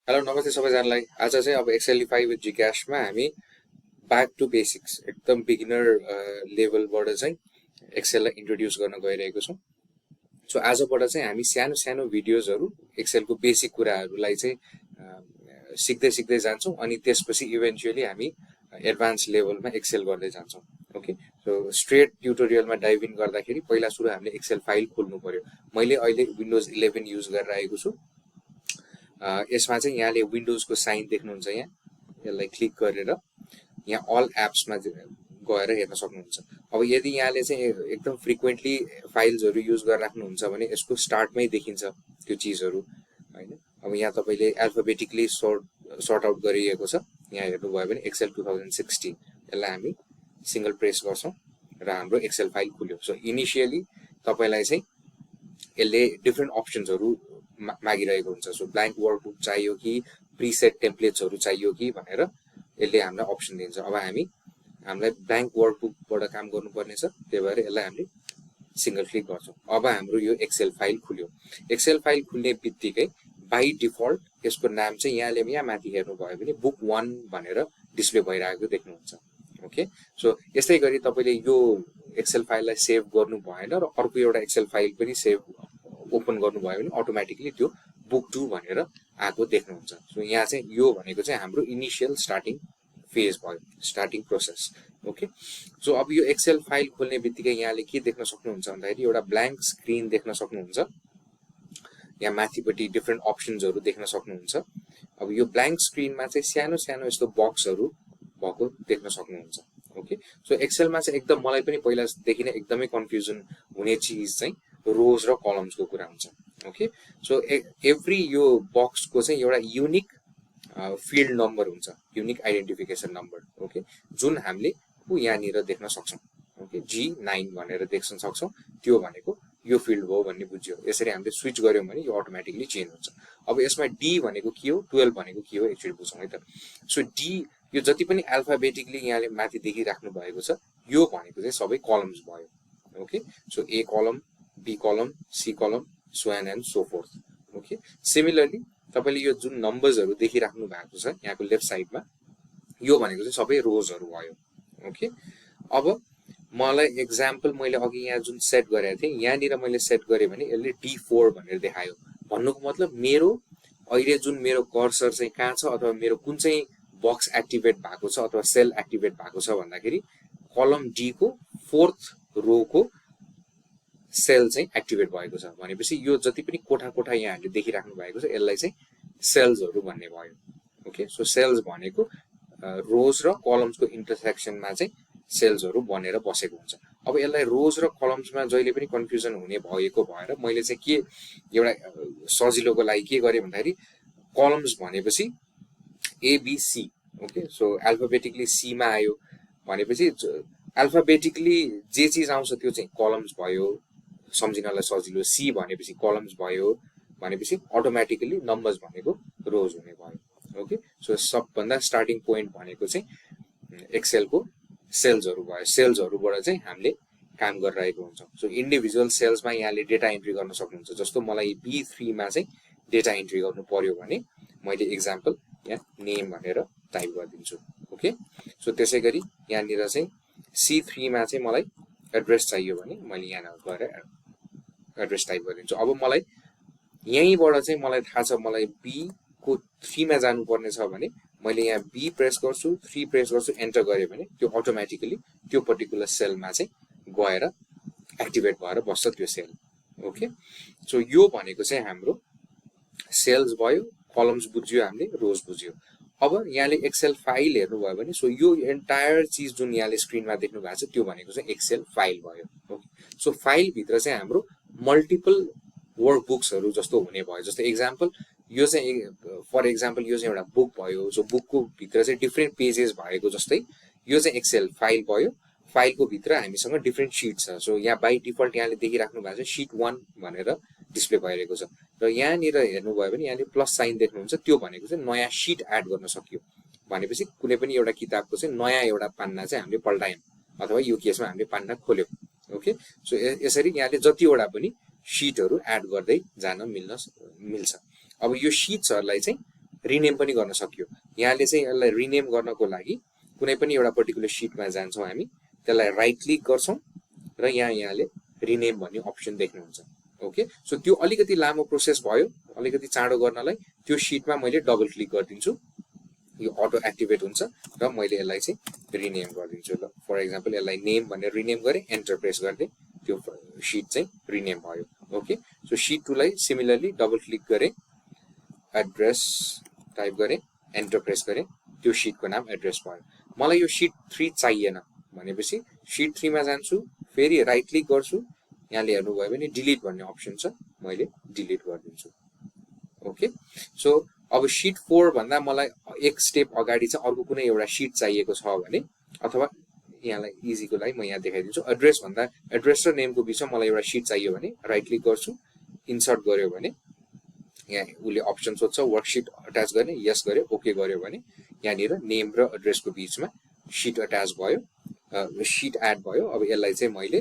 Hello नमस्ते सबैजनालाई। आज चाहिँ अब एक्सेलिफाई विथ जिक्यासमा हामी ब्याक टु बेसिक्स एकदम बिगिनर लेभलबाट चाहिँ एक्सेललाई इन्ट्रोड्युस गर्न गइरहेको छौँ। सो आजबाट चाहिँ हामी सानो सानो भिडियोजहरू एक्सेलको बेसिक कुराहरूलाई चाहिँ सिक्दै सिक्दै जान्छौँ अनि त्यसपछि इभेन्चुअली हामी एडभान्स लेभलमा एक्सेल गर्दै जान्छौँ। ओके, सो स्ट्रेट ट्युटोरियलमा डाइभ इन गर्दाखेरि पहिला सुरु हामीले एक्सेल फाइल खोल्नु पर्यो। मैले अहिले विन्डोज 11 युज गरिरहेको छु। यसमा चाहिँ यहाँले विन्डोजको साइन देख्नुहुन्छ, यहाँ यसलाई क्लिक गरेर यहाँ अल एप्समा गएर हेर्न सक्नुहुन्छ। अब यदि यहाँले चाहिँ एकदम फ्रिक्वेन्टली फाइल्सहरू युज गरिराख्नुहुन्छ भने यसको स्टार्टमै देखिन्छ त्यो चिजहरू हैन। अब यहाँ तपाईले अल्फाबेटिकली सर्ट आउट गरिएको छ। यहाँ हेर्नुभयो भने एक्सेल 2016 यसलाई हामी सिंगल प्रेस गर्छौं र हाम्रो एक्सेल फाइल खुल्यो। सो इनिशियली तपाईलाई चाहिँ यसले डिफरेन्ट अप्सन्सहरू मागिरहेको हुन्छ। सो ब्ल्याङ्क वर्कबुक चाहियो कि प्रिसेट टेम्प्लेट्सहरू चाहियो कि भनेर यसले हामीलाई अप्सन दिन्छ। अब हामीलाई ब्ल्याङ्क वर्कबुकबाट काम गर्नुपर्ने छ, त्यही भएर यसलाई हामीले सिंगल क्लिक गर्छौं। अब हाम्रो यो एक्सेल फाइल खुल्यो। एक्सेल फाइल खुल्ने बित्तिकै बाइ डिफल्ट यसको नाम चाहिँ यहाँ माथि हेर्नुभयो भने बुक 1 भनेर डिस्प्ले भइरहेको देख्नुहुन्छ। ओके, सो यस्तै गरी तपाईले यो एक्सेल फाइललाई सेभ गर्नु भएन र अर्को एउटा एक्सेल फाइल पनि सेभ ओपन गर्नुभयो भने अटोमेटिकली त्यो बुक 2 भनेर आएको देख्नुहुन्छ। सो यहाँ चाहिँ यो भनेको चाहिँ हाम्रो इनिशियल स्टार्टिङ फेज भयो, स्टार्टिङ प्रोसेस। ओके, सो अब यो एक्सेल फाइल खोल्ने बित्तिकै यहाँले के देख्न सक्नुहुन्छ भन्दाखेरि एउटा ब्ल्याङ्क स्क्रिन देख्न सक्नुहुन्छ। यहाँ माथिपट्टि डिफरेन्ट अप्सन्सहरू देख्न सक्नुहुन्छ। अब यो ब्ल्याङ्क स्क्रिनमा चाहिँ सानो सानो यस्तो बक्सहरू भएको देख्न सक्नुहुन्छ। ओके, सो एक्सेलमा चाहिँ एकदम मलाई पनि पहिलादेखि नै एकदमै कन्फ्युजन हुने चिज चाहिँ रोज र कलम्सको कुरा हुन्छ। ओके, सो एभ्री यो बक्सको चाहिँ एउटा युनिक फिल्ड नम्बर हुन्छ, युनिक आइडेन्टिफिकेसन नम्बर। ओके, जुन हामीले यहाँनिर देख्न सक्छौं। ओके, G9 भनेर देख्न सक्छौं। त्यो भनेको यो फिल्ड हो भन्ने बुझ्यो। यसरी हामीले स्विच गर्यौं भने यो अटोमेटिकली चेन्ज हुन्छ। अब यसमा D भनेको के हो, 12 भनेको के हो एक्चुअली बुझौं है त। सो D यो जति पनि अल्फाबेटिकली यहाँले माथि देखिराख्नु भएको छ यो भनेको चाहिँ सबै कलम्स भयो। ओके, सो A कलम, B कलम, C कलम, so on and so forth. Okay, similarly तपाईले यो जुन नम्बर्सहरू देखिराख्नु भएको छ यहाँको लेफ्ट साइडमा यो भनेको चाहिँ सबै रोजहरू भयो। ओके, अब मलाई एक्जाम्पल मैले अघि यहाँ जुन सेट गरेको थिएँ यहाँनिर मैले सेट गरेँ भने यसले D4 भनेर देखायो। भन्नुको मतलब मेरो अहिले जुन मेरो कर्सर चाहिँ कहाँ छ अथवा मेरो कुन चाहिँ बक्स एक्टिभेट भएको छ अथवा सेल एक्टिभेट भएको छ भन्दाखेरि कलम D को 4th रो को सेल चाहिँ एक्टिभेट भएको छ। भनेपछि यो जति पनि कोठा कोठा यहाँले देखिराख्नु भएको छ यसलाई चाहिँ सेल्सहरू भन्ने भयो। ओके, सो सेल्स भनेको रोज र कलम्सको इन्टरसेक्सनमा चाहिँ सेल्सहरू बनेर बसेको हुन्छ। अब यसलाई रोज र कलम्समा जहिले पनि कन्फ्युजन हुने भएको भएर मैले चाहिँ के एउटा सजिलोको लागि के गरेँ भन्दाखेरि कलम्स भनेपछि ABC। Okay, so alphabetically C मा आयो भनेपछि अल्फाबेटिकली जे चिज आउँछ त्यो चाहिँ कलम्स भयो, सम्झिनलाई सजिलो। C भनेपछि कलम्स भयो भनेपछि अटोमेटिकली नम्बर्स भनेको रोज हुने भयो। ओके, सो सबभन्दा स्टार्टिङ पोइन्ट भनेको चाहिँ एक्सेलको सेल्सहरू भयो। सेल्सहरूबाट चाहिँ हामीले काम गरिरहेको हुन्छौँ। सो इन्डिभिजुअल सेल्समा यहाँले डेटा इन्ट्री गर्न सक्नुहुन्छ। जस्तो मलाई B3 मा चाहिँ डेटा इन्ट्री गर्नु पर्यो भने मैले एक्जाम्पल यहाँ नेम भनेर टाइप गरिदिन्छु। ओके, सो त्यसै गरी यहाँनिर चाहिँ C3 मा चाहिँ मलाई एड्रेस चाहियो भने मैले यहाँ गएर एड्रेस टाइप गरिदिन्छु। अब मलाई यहीँबाट चाहिँ मलाई थाहा छ मलाई B को 3 मा जानुपर्ने छ भने मैले यहाँ B प्रेस गर्छु, 3 प्रेस गर्छु, एन्टर गरेँ भने त्यो अटोमेटिकली त्यो पर्टिकुलर सेलमा चाहिँ गएर एक्टिभेट भएर बस्छ त्यो सेल। ओके, सो यो भनेको चाहिँ हाम्रो सेल्स भयो, कलम्स बुझ्यो हामीले, रोज बुझ्यो। अब यहाँले एक्सेल फाइल हेर्नुभयो भने सो यो एन्टायर चिज जुन यहाँले स्क्रिनमा देख्नु भएको छ त्यो भनेको चाहिँ एक्सेल फाइल भयो। ओके, सो फाइल भित्र चाहिँ हाम्रो मल्टिपल वर्कबुक्सहरू जस्तो हुने भयो। जस्तो एक्जाम्पल यो चाहिँ फर एक्जाम्पल यो चाहिँ एउटा बुक भयो। सो बुकको भित्र चाहिँ डिफरेन्ट पेजेस भएको जस्तै यो चाहिँ एक्सेल फाइल भयो। फाइलको भित्र हामीसँग डिफरेन्ट शीट छ। सो यहाँ बाइ डिफल्ट यहाँले देखिराख्नु भएको छ शीट 1 भनेर डिस्प्ले भइरहेको छ र यहाँनिर हेर्नुभयो भने यहाँले प्लस साइन देख्नुहुन्छ त्यो भनेको चाहिँ नयाँ शीट एड गर्न सकियो। भनेपछि कुनै पनि एउटा किताबको चाहिँ नयाँ एउटा पान्ना चाहिँ हामीले पल्टायौँ अथवा यो केसमा हामीले पान्ना खोल्यौँ। ओके, सो यसरी यहाँले जतिवटा पनि शीटहरू एड गर्दै जान मिल्छ। अब यो शीट्सहरूलाई चाहिँ रिनेम पनि गर्न सकियो। यहाँले चाहिँ यसलाई रिनेम गर्नको लागि कुनै पनि एउटा पर्टिकुलर शीटमा जान्छौँ हामी, त्यसलाई राइट क्लिक गर्छौँ र यहाँले रिनेम भन्ने अप्सन देख्नुहुन्छ। ओके, सो त्यो अलिकति लामो प्रोसेस भयो, अलिकति चाँडो गर्नलाई त्यो शीटमा मैले डबल क्लिक गरिदिन्छु, यो अटो एक्टिभेट हुन्छ र मैले यसलाई चाहिँ रिनेम गरिदिन्छु। ल फर एक्जाम्पल यसलाई नेम भनेर रिनेम गरेँ, एन्टर प्रेस गर्दै त्यो शीट चाहिँ रिनेम भयो। ओके, सो शीट 2 लाई सिमिलरली डबल क्लिक गरेँ, एड्रेस टाइप गरेँ, एन्टर प्रेस गरेँ, त्यो शीटको नाम एड्रेस भयो। मलाई यो शीट 3 चाहिएन भनेपछि शीट 3 मा जान्छु, फेरि राइट क्लिक गर्छु, यहाँले हेर्नुभयो भने डिलिट भन्ने अप्सन छ, मैले डिलिट गरिदिन्छु। ओके, सो अब शीट 4 भन्दा मलाई एक स्टेप अगाडि चाहिँ अर्को कुनै एउटा शीट चाहिएको छ भने, अथवा यहाँलाई इजीको लागि म यहाँ देखाइदिन्छु, एड्रेस भन्दा एड्रेस र नेमको बिचमा मलाई एउटा शीट चाहियो भने राइट क्लिक गर्छु, इन्सर्ट गर्यो भने यहाँ उसले अप्सन सोध्छ वर्कशीट अट्याच गर्ने, यस गर्यो, ओके गर्यो भने यहाँनिर नेम र एड्रेसको बिचमा शीट अट्याच भयो, शीट एड भयो। अब यसलाई चाहिँ मैले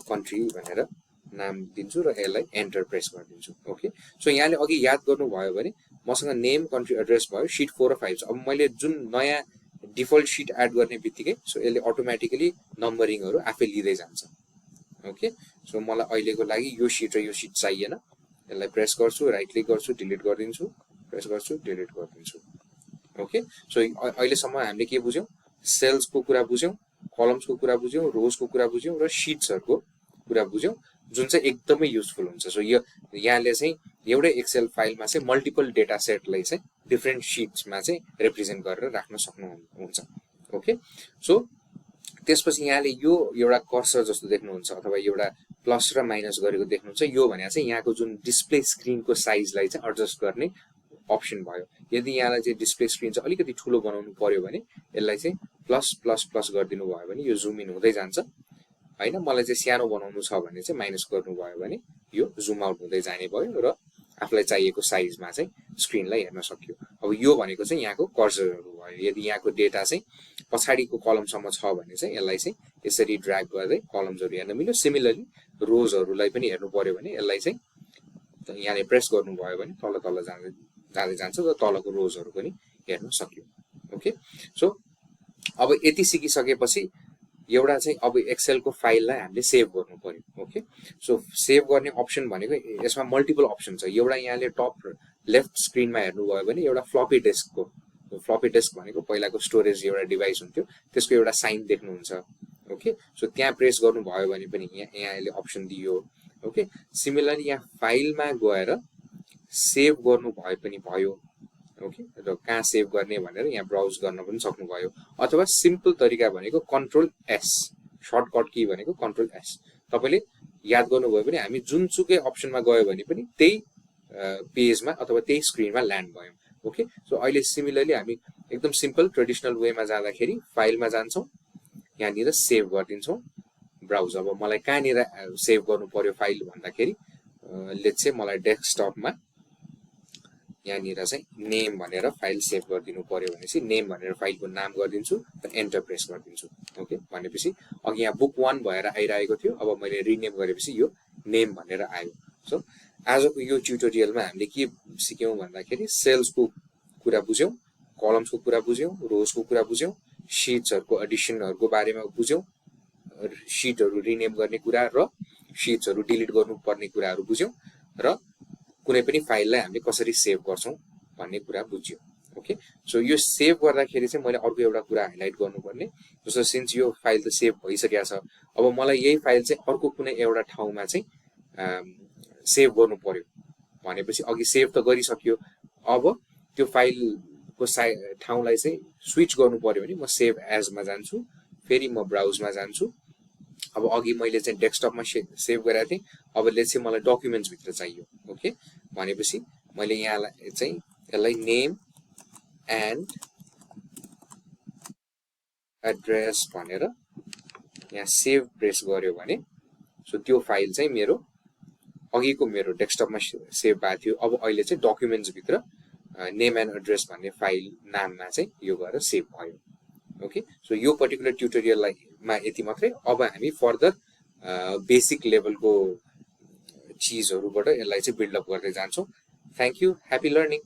कन्ट्री भनेर नाम दिन्छु र यसलाई एन्टर प्रेस गरिदिन्छु। ओके, सो यहाँले अघि याद गर्नुभयो भने मसँग नेम, कन्ट्री, एड्रेस भयो, शीट 4 र 5 छ। अब मैले जुन नयाँ डिफल्ट शीट एड गर्ने बित्तिकै सो यसले अटोमेटिकली नम्बरिङहरू आफै लिँदै जान्छ। ओके, सो मलाई अहिलेको लागि यो शीट र यो शीट चाहिएन, यसलाई प्रेस गर्छु, राइट क्लिक गर्छु, डिलिट गरिदिन्छु, प्रेस गर्छु, डिलिट गरिदिन्छु। ओके, सो अहिलेसम्म हामीले के बुझ्यौँ, सेल्सको कुरा बुझ्यौँ, कलम्सको कुरा बुझ्यौँ, रोजको कुरा बुझ्यौँ र शीट्सहरूको कुरा बुझ्यौँ, जुन चाहिँ एकदमै युजफुल हुन्छ। सो यो यहाँले चाहिँ एउटै एक्सेल फाइलमा चाहिँ मल्टिपल डेटा सेटलाई चाहिँ डिफ्रेन्ट शीट्समा चाहिँ रिप्रेजेन्ट गरेर राख्न सक्नुहुन्छ। ओके, सो त्यसपछि यहाँले यो एउटा कर्सर जस्तो देख्नुहुन्छ अथवा एउटा प्लस र माइनस गरेको देख्नुहुन्छ, यो भने चाहिँ यहाँको जुन डिस्प्ले स्क्रिनको साइजलाई चाहिँ एडजस्ट गर्ने अप्सन भयो। यदि यहाँलाई चाहिँ डिस्प्ले स्क्रिन चाहिँ अलिकति ठुलो बनाउनु पर्यो भने यसलाई चाहिँ प्लस प्लस प्लस गरिदिनु भयो भने यो जुम इन हुँदै जान्छ हैन, मलाई चाहिँ सानो बनाउनु छ भने चाहिँ माइनस गर्नुभयो भने यो जुम आउट हुँदै जाने भयो र आफूलाई चाहिएको साइजमा चाहिँ स्क्रिनलाई हेर्न सक्यो। अब यो भनेको चाहिँ यहाँको कर्सरहरू भयो। यदि यहाँको डेटा चाहिँ पछाडिको कलमसम्म छ भने चाहिँ यसलाई चाहिँ यसरी ड्र्याग गर्दै कलम्सहरू हेर्न मिल्यो। सिमिलरली रोजहरूलाई पनि हेर्नु पर्यो भने यसलाई चाहिँ यहाँले प्रेस गर्नुभयो भने तल तल जाँदै जान्छ र तलको रोजहरू पनि हेर्न सक्यो। ओके, सो अब यति सिकिसकेपछि एउटा चाहिँ अब एक्सेलको फाइललाई हामीले सेभ गर्नु पर्यो। ओके, सो सेभ गर्ने अप्सन भनेको यसमा मल्टिपल अप्सन छ। एउटा यहाँले टप लेफ्ट स्क्रिनमा हेर्नुभयो भने एउटा फ्लपी डिस्कको, फ्लपी डिस्क भनेको पहिलाको स्टोरेज एउटा डिभाइस हुन्थ्यो, त्यसको एउटा साइन देख्नुहुन्छ। ओके, सो त्यहाँ प्रेस गर्नुभयो भने पनि यहाँले अप्सन दियो। ओके, सिमिलरली यहाँ फाइलमा गएर सेभ गर्नु भए पनि भयो। ओके, र कहाँ सेभ गर्ने भनेर यहाँ ब्राउज गर्न पनि सक्नुभयो, अथवा सिम्पल तरिका भनेको कन्ट्रोल एस, सर्टकट की भनेको कन्ट्रोल एस। तपाईले याद गर्नुभयो भने हामी जुनसुकै अप्सनमा गयो भने पनि त्यही पेजमा अथवा त्यही स्क्रिनमा ल्यान्ड भयौँ। ओके, सो अहिले सिमिलरली हामी एकदम सिम्पल ट्रेडिसनल वेमा जाँदाखेरि फाइलमा जान्छौँ, यहाँनिर सेभ गरिदिन्छौँ, ब्राउज। अब मलाई कहाँनिर सेभ गर्नु पर्यो फाइल भन्दाखेरि लेट्स से मलाई डेस्कटपमा यहाँनिर चाहिँ नेम भनेर फाइल सेभ गरिदिनु पर्यो भनेपछि नेम भनेर फाइलको नाम गरिदिन्छु र एन्टर प्रेस गरिदिन्छु। ओके, भनेपछि अघि यहाँ बुक 1 भएर आइरहेको थियो, अब मैले रिनेम गरेपछि यो नेम भनेर आयो। सो आजको यो ट्युटोरियलमा हामीले के सिक्यौँ भन्दाखेरि सेल्सको कुरा बुझ्यौँ, कलम्सको कुरा बुझ्यौँ, रोजको कुरा बुझ्यौँ, शीट्सहरूको एडिसनहरूको बारेमा बुझ्यौँ, शीटहरू रिनेम गर्ने कुरा र शीट्सहरू डिलिट गर्नुपर्ने कुराहरू बुझ्यौँ, र कुनै पनि फाइललाई हामीले कसरी सेभ गर्छौँ भन्ने कुरा बुझ्यौँ। ओके, सो यो सेभ गर्दाखेरि चाहिँ मैले अर्को एउटा कुरा हाइलाइट गर्नुपर्ने, जस्तो सिन्स यो फाइल त सेभ भइसकेको छ, अब मलाई यही फाइल चाहिँ अर्को कुनै एउटा ठाउँमा चाहिँ सेभ गर्नु पर्यो भनेपछि अघि सेभ त गरिसक्यो, अब त्यो फाइलको ठाउँलाई चाहिँ स्विच गर्नु पर्यो भने म सेभ एजमा जान्छु, फेरि म ब्राउजमा जान्छु। अब अघि मैले चाहिँ डेस्कटपमा सेभ गरेको थिएँ, अब लेट्स से मलाई डकुमेन्ट्स भित्र चाहियो। ओके, भनेपछि मैले यहाँलाई चाहिँ यसलाई नेम एन्ड एड्रेस भनेर यहाँ सेभ प्रेस गर्यो भने सो त्यो फाइल चाहिँ मेरो अघिको मेरो डेस्कटपमा सेभ भएको थियो, अब अहिले चाहिँ डकुमेन्ट्स भित्र नेम एन्ड एड्रेस भन्ने फाइल नाममा चाहिँ यो गएर सेभ भयो। ओके, सो यो पर्टिकुलर ट्युटोरियलमा यति मात्रै। अब हामी फर्दर बेसिक लेभलको चिजहरूबाट यसलाई चाहिँ बिल्डअप गर्दै जान्छौँ। Thank you, happy learning.